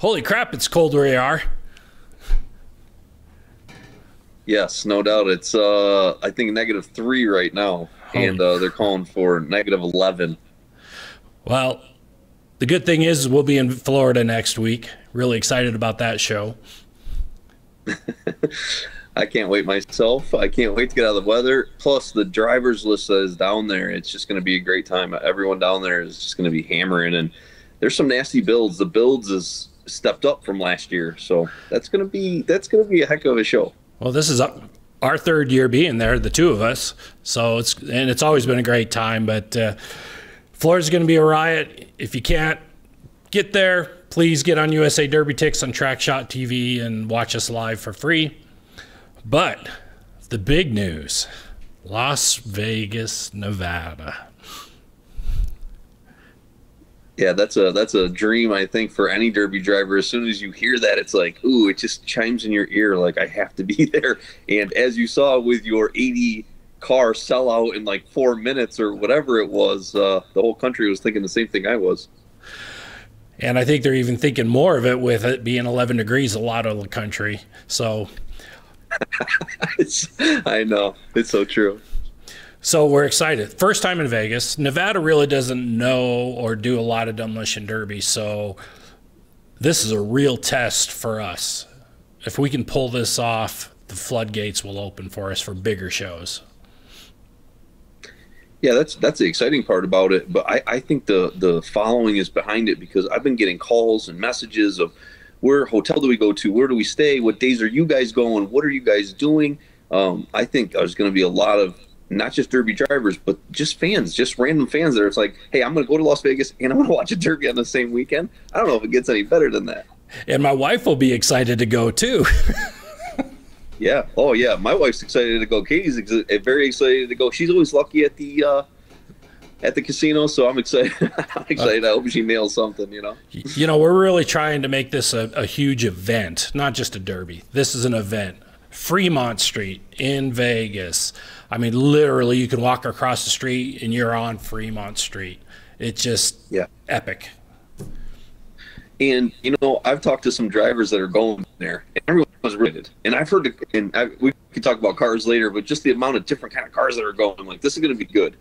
Holy crap, it's cold where you are. Yes, no doubt. It's I think -3 right now, and they're calling for -11. Well, the good thing is we'll be in Florida next week. Really excited about that show. I can't wait myself. I can't wait to get out of the weather. Plus, the drivers list that is down there, it's just going to be a great time. Everyone down there is just going to be hammering, and there's some nasty builds. The builds is stepped up from last year, so that's going to be a heck of a show. Well, this is our third year being there, the two of us. So it's always been a great time. But Florida's going to be a riot. If you can't get there, please get on USA Derby Ticks on Trackshot TV and watch us live for free. But the big news, Las Vegas, Nevada. Yeah, that's a dream, I think, for any Derby driver. As soon as you hear that, it's like, ooh, it just chimes in your ear like I have to be there. And as you saw with your 80-car sellout in like 4 minutes or whatever it was, the whole country was thinking the same thing I was. And I think they're even thinking more of it with it being 11 degrees a lot of the country. So I know. It's so true. So we're excited. First time in Vegas. Nevada really doesn't know or do a lot of demolition derby, so this is a real test for us. If we can pull this off, the floodgates will open for us for bigger shows. Yeah, that's the exciting part about it. But I think the following is behind it, because I've been getting calls and messages of where hotel do we go to? Where do we stay? What days are you guys going? What are you guys doing? I think there's going to be a lot of not just Derby drivers, but just fans, just random fans that are like, hey, I'm going to go to Las Vegas and I'm going to watch a Derby on the same weekend. I don't know if it gets any better than that. And my wife will be excited to go too. Yeah. Oh, yeah. My wife's excited to go. Katie's very excited to go. She's always lucky at the casino, so I'm excited. I'm excited. I hope she nails something, you know. You know, we're really trying to make this a huge event, not just a Derby. This is an event. Fremont Street in Vegas. I mean, literally, you can walk across the street and you're on Fremont Street. It's just epic. And, you know, I've talked to some drivers that are going there, and everyone was rated. And I've heard, we can talk about cars later, but just the amount of different kind of cars that are going, I'm like, this is going to be good.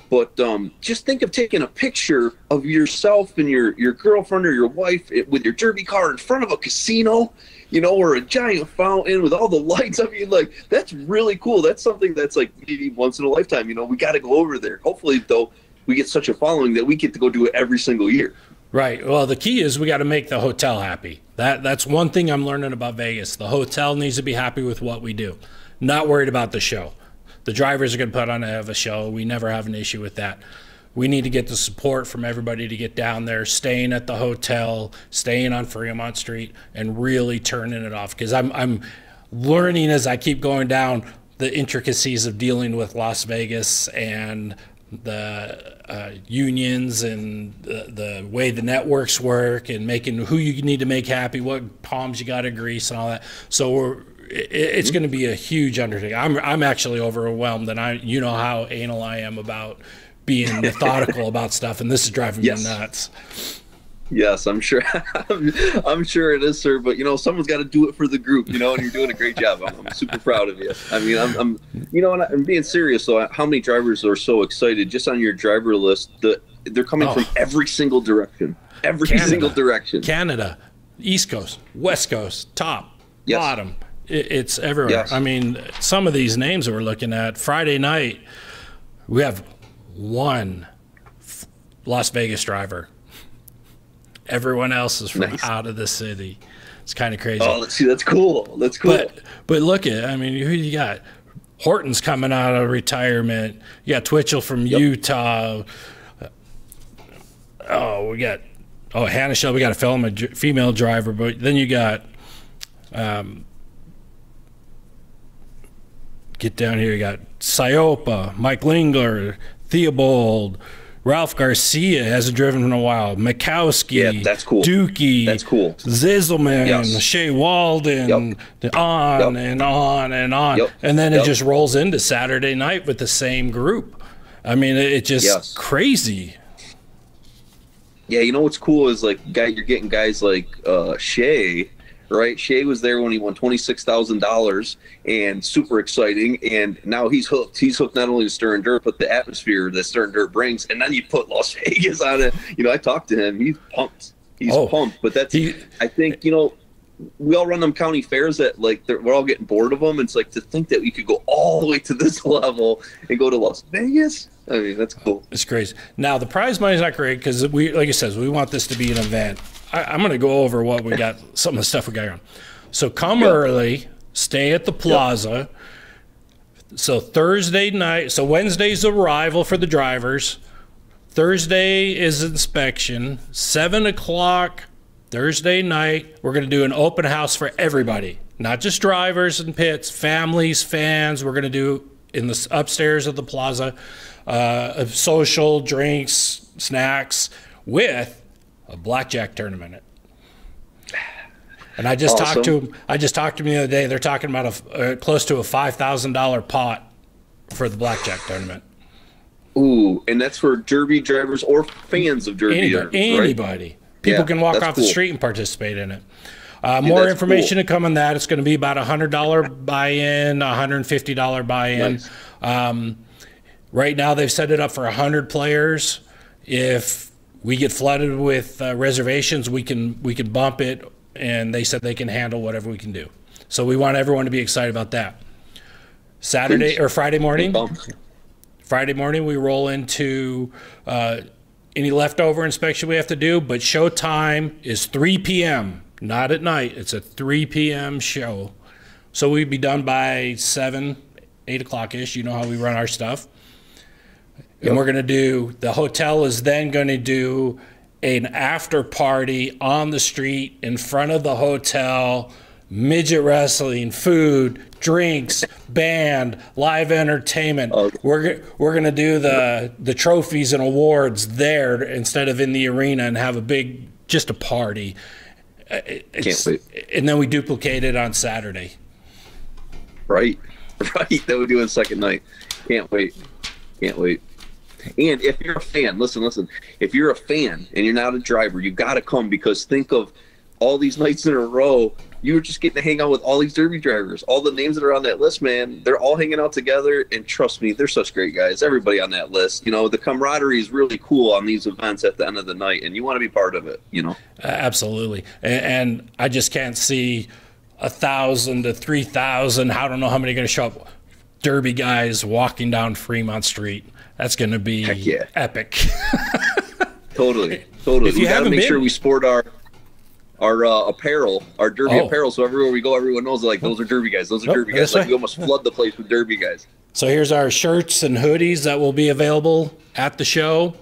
But just think of taking a picture of yourself and your girlfriend or your wife with your Derby car in front of a casino, you know, or a giant fountain with all the lights. I mean, like, that's really cool. That's something that's like maybe once in a lifetime, you know. We got to go over there. Hopefully, though, we get such a following that we get to go do it every single year. Right. Well, the key is we got to make the hotel happy. That's one thing I'm learning about Vegas. The hotel needs to be happy with what we do. Not worried about the show. The drivers are going to put on a show. We never have an issue with that. We need to get the support from everybody to get down there, staying at the hotel, staying on Fremont Street, and really turning it off. Because I'm learning as I keep going down the intricacies of dealing with Las Vegas and the unions and the way the networks work, and making who you need to make happy, what palms you got to grease, and all that. So it's going to be a huge undertaking. I'm actually overwhelmed, and you know how anal I am about being methodical about stuff, and this is driving me nuts. Yes, I'm sure. I'm sure it is, sir. But you know, someone's got to do it for the group, you know, and you're doing a great job. I'm super proud of you. I mean, I'm you know, and I'm being serious. So, how many drivers are so excited just on your driver list? They're coming from every single direction, single direction. Canada, East Coast, West Coast, top, bottom. It's everywhere. Yes. I mean, some of these names that we're looking at. Friday night, we have one Las Vegas driver. Everyone else is from out of the city. It's kind of crazy. Oh, let's see. That's cool. That's cool. But look at, I mean, who you got? Horton's coming out of retirement. You got Twitchell from Utah. We got Hannah Shell. We got a female driver. But then you got get down here. You got Siopa, Mike Lingler, Theobald. Ralph Garcia hasn't driven in a while. Mikowski, that's cool. Dookie, that's cool. Zizelman, Shea Walden, on and on and on. And then it just rolls into Saturday night with the same group. I mean, it's just crazy. Yeah, you know what's cool is like you're getting guys like Shea, right? Shea was there when he won $26,000 and super exciting. And now he's hooked. He's hooked not only to Stir and Dirt, but the atmosphere that Stir and Dirt brings. And then you put Las Vegas on it. You know, I talked to him. He's pumped. He's pumped. But I think, you know, we all run them county fairs that like we're all getting bored of them. It's like to think that we could go all the way to this level and go to Las Vegas. I mean, that's cool. It's crazy. Now the prize money is not great because we, like you said, we want this to be an event. I'm going to go over what we got, some of the stuff we got on. So come early, stay at the Plaza. So Thursday night, so Wednesday's arrival for the drivers. Thursday is inspection. 7 o'clock Thursday night, we're going to do an open house for everybody, not just drivers and pits, families, fans. We're going to do in the upstairs of the Plaza, social, drinks, snacks with a blackjack tournament. And I just talked to him. I just talked to him the other day. They're talking about close to a $5,000 pot for the blackjack tournament. Ooh, and that's for Derby drivers or fans of Derby. Anybody. Right? People can walk off the street and participate in it. More information to come on that. It's going to be about $100 buy-in, $150 buy-in. Nice. Right now, they've set it up for 100 players. If we get flooded with reservations, we can bump it, and they said they can handle whatever we can do. So we want everyone to be excited about that. Saturday or Friday morning. Friday morning, we roll into any leftover inspection we have to do, but show time is 3 p.m., not at night. It's a 3 p.m. show. So we'd be done by 7, 8 o'clock-ish. You know how we run our stuff. Yep. And we're going to do, the hotel is then going to do an after party on the street in front of the hotel, midget wrestling, food, drinks, band, live entertainment. Okay. We're going to do the trophies and awards there instead of in the arena and have a big, just a party. Can't wait. And then we duplicate it on Saturday. Right. Then we do it second night. Can't wait. And if you're a fan, listen, if you're a fan and you're not a driver, you got to come, because think of all these nights in a row, you were just getting to hang out with all these Derby drivers. All the names that are on that list, man, they're all hanging out together, and trust me, they're such great guys. Everybody on that list, you know, the camaraderie is really cool on these events at the end of the night, and you want to be part of it, you know? Absolutely. And I just can't see 1,000 to 3,000, I don't know how many are going to show up, Derby guys walking down Fremont Street. That's going to be epic. Totally. We got to make sure we sport our apparel, our Derby apparel, so everywhere we go, everyone knows, like, those are Derby guys. Those are Derby guys. Like, we almost flood the place with Derby guys. So here's our shirts and hoodies that will be available at the show.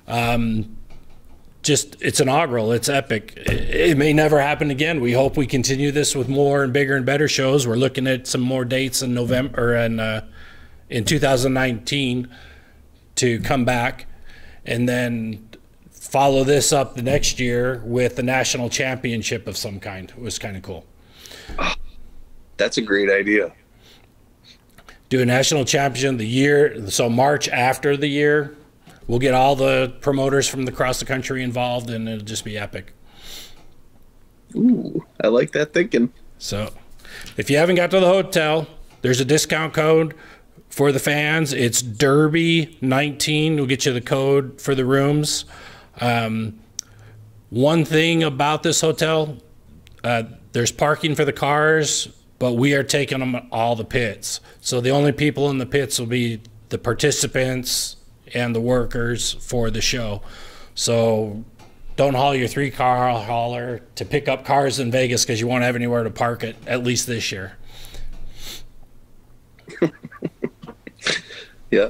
It's inaugural. It's epic. It may never happen again. We hope we continue this with more and bigger and better shows. We're looking at some more dates in November and in 2019 to come back, and then follow this up the next year with the national championship of some kind. It was kind of cool. Oh, that's a great idea. Do a national championship the year, so March after the year. We'll get all the promoters from across the country involved, and it'll just be epic. Ooh, I like that thinking. So if you haven't got to the hotel, there's a discount code for the fans. It's Derby19. We'll get you the code for the rooms. One thing about this hotel, there's parking for the cars, but we are taking them at all the pits. So the only people in the pits will be the participants and the workers for the show. So don't haul your 3-car hauler to pick up cars in Vegas, because you won't have anywhere to park it, at least this year. Yeah.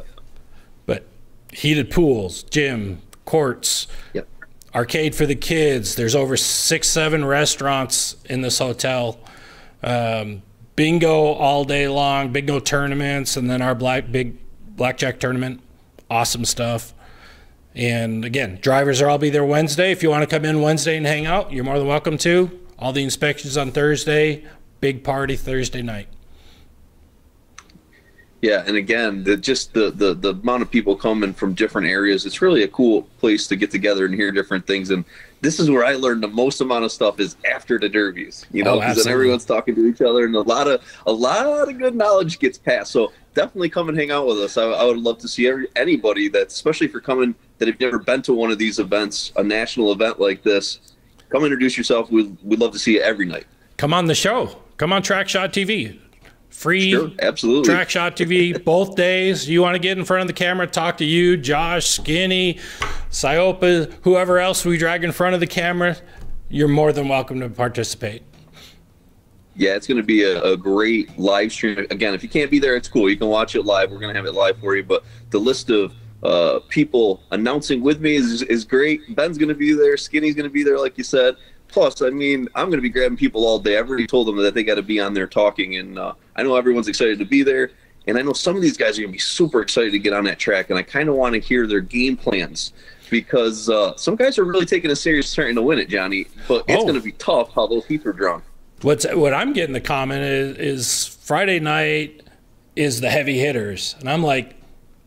But heated pools, gym, courts, yep, arcade for the kids. There's over 6-7 restaurants in this hotel. Bingo all day long, bingo tournaments, and then our big blackjack tournament. Awesome stuff. And again, drivers will all be there Wednesday. If you want to come in Wednesday and hang out, you're more than welcome to. All the inspections on Thursday, big party Thursday night. Yeah, and again, the amount of people coming from different areas, it's really a cool place to get together and hear different things. And this is where I learned the most amount of stuff is after the derbies, you know, because then everyone's talking to each other and a lot of good knowledge gets passed. So definitely come and hang out with us. I would love to see anybody that, especially if you're coming, that have never been to one of these events, a national event like this, come introduce yourself. We'd love to see you every night. Come on the show. Come on Track Shot TV. Free, sure, absolutely. Track Shot TV both days. You want to get in front of the camera, talk to you, Josh, Skinny, Siopa, whoever else we drag in front of the camera, you're more than welcome to participate. Yeah, it's going to be a great live stream. Again, if you can't be there, it's cool. You can watch it live. We're going to have it live for you. But the list of people announcing with me is great. Ben's going to be there. Skinny's going to be there, like you said. Plus, I mean, I'm going to be grabbing people all day. I've already told them that they got to be on there talking, and I know everyone's excited to be there. And I know some of these guys are going to be super excited to get on that track, and I kind of want to hear their game plans because some guys are really taking a serious turn to win it, Johnny. But it's going to be tough how those heats are drawn. What I'm getting the comment is Friday night is the heavy hitters, and I'm like,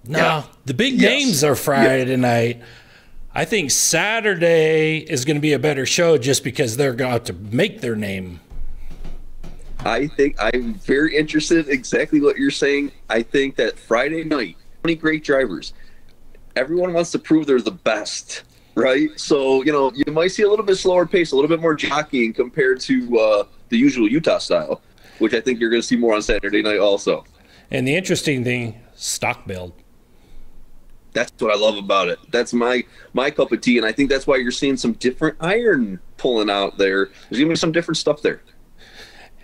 no, the big names are Friday night. I think Saturday is going to be a better show just because they're going to have to make their name. I think I'm very interested in exactly what you're saying. I think that Friday night, 20 great drivers, everyone wants to prove they're the best, right? So, you know, you might see a little bit slower pace, a little bit more jockeying compared to the usual Utah style, which I think you're going to see more on Saturday night also. And the interesting thing, stock build. That's what I love about it. That's my cup of tea, and I think that's why you're seeing some different iron pulling out there. There's going to be some different stuff there.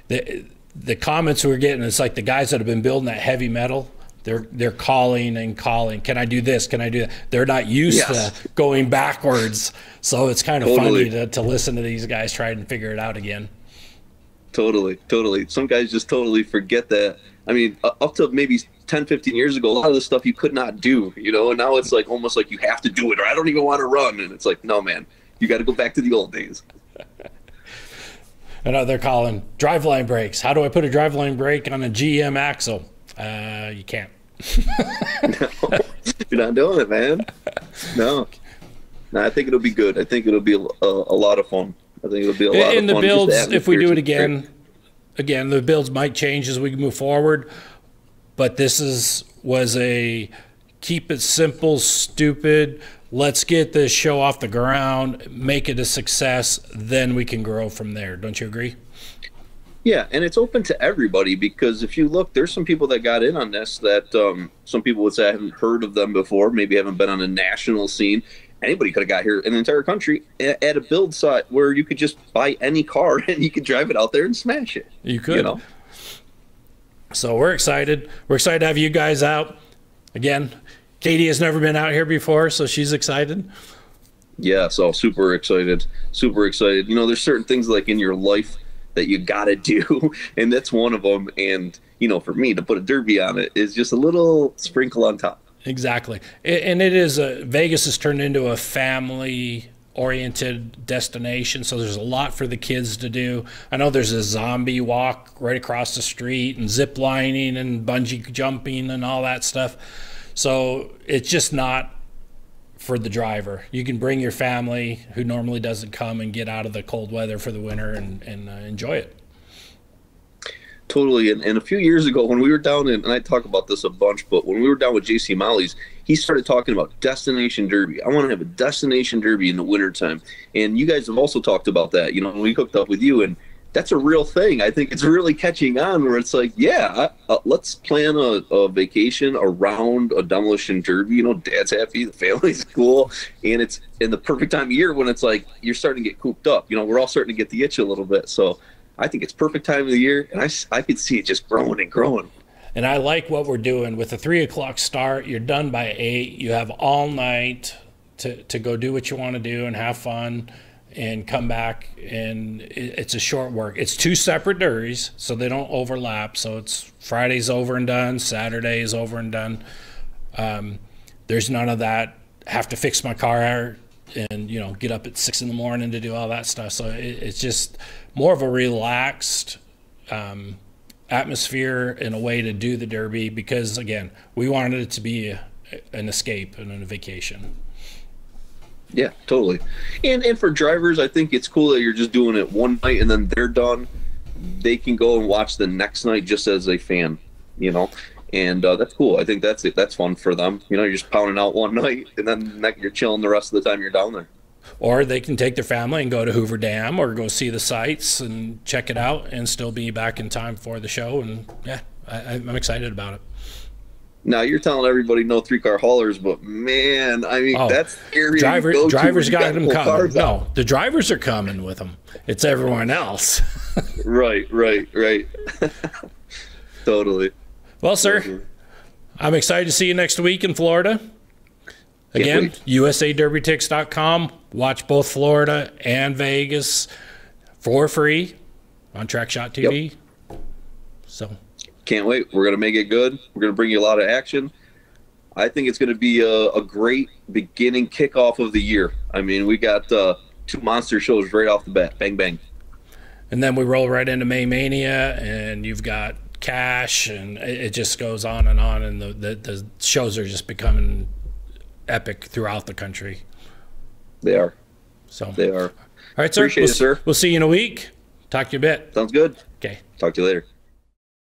The comments we're getting, it's like the guys that have been building that heavy metal, they're calling and calling. Can I do this? Can I do that? They're not used to going backwards, so it's kind of funny to listen to these guys try and figure it out again. Totally. Some guys just totally forget that. I mean, up to maybe 10, 15 years ago, a lot of the stuff you could not do, you know, and now it's like almost like you have to do it or I don't even want to run. And it's like, no, man, you got to go back to the old days. I know they're calling driveline brakes. How do I put a driveline brake on a GM axle? You can't. No, you're not doing it, man. No, I think it'll be good. I think it'll be a lot of fun. I think it'll be a lot of fun. In the builds, if we do it again, the builds might change as we move forward. But this was a keep it simple, stupid. Let's get this show off the ground, make it a success, then we can grow from there. Don't you agree? Yeah, and it's open to everybody because if you look, there's some people that got in on this that some people would say I haven't heard of them before, maybe haven't been on a national scene. Anybody could have got here in the entire country at a build site where you could just buy any car and you could drive it out there and smash it. You could. You know? So we're excited. We're excited to have you guys out. Again, Katie has never been out here before, so she's excited. Yeah, so super excited. Super excited. You know, there's certain things like in your life that you got to do, and that's one of them. And, you know, for me to put a derby on it is just a little sprinkle on top. Exactly. And it is Vegas has turned into a family-oriented destination, so there's a lot for the kids to do. I know there's a zombie walk right across the street and zip lining and bungee jumping and all that stuff. So it's just not for the driver. You can bring your family who normally doesn't come and get out of the cold weather for the winter and enjoy it. Totally. And a few years ago when we were down in, and I talk about this a bunch, but when we were down with JC Molly's, he started talking about destination derby. I want to have a destination derby in the wintertime. And you guys have also talked about that, you know, when we hooked up with you, and that's a real thing. I think it's really catching on where it's like, yeah, let's plan a vacation around a demolition derby. You know, dad's happy, the family's cool, and it's in the perfect time of year when it's like you're starting to get cooped up. You know, we're all starting to get the itch a little bit. So I think it's perfect time of the year, and I could see it just growing and growing. And I like what we're doing. With a 3 o'clock start, you're done by 8. You have all night to go do what you want to do and have fun and come back, and it's a short work. It's 2 separate derbies, so they don't overlap. So it's Friday's over and done, Saturday's over and done. There's none of that, have to fix my car and, you know, get up at 6 in the morning to do all that stuff. So it's just more of a relaxed atmosphere and a way to do the Derby because, again, we wanted it to be an escape and a vacation. Yeah, totally. And for drivers, I think it's cool that you're just doing it one night and then they're done. They can go and watch the next night just as a fan, you know. And that's cool. I think that's it. That's fun for them. You know, you're just pounding out one night, and then you're chilling the rest of the time you're down there. Or they can take their family and go to Hoover Dam or go see the sights and check it out and still be back in time for the show. And, yeah, I'm excited about it. Now, you're telling everybody no three-car haulers, but, man, I mean, that's scary. Drivers got them coming. No, the drivers are coming with them. It's everyone else. Right. Totally. Well, sir, I'm excited to see you next week in Florida. Again, USADerbyTix.com. Watch both Florida and Vegas for free on TrackShot TV. Yep. So, can't wait. We're going to make it good. We're going to bring you a lot of action. I think it's going to be a great beginning kickoff of the year. I mean, we got 2 monster shows right off the bat. Bang, bang. And then we roll right into May Mania, and you've got Cash, and it just goes on, and the shows are just becoming epic throughout the country. They are. So they are. All right, sir. Appreciate it, sir. We'll see you in a week. Talk to you a bit. Sounds good. Okay. Talk to you later.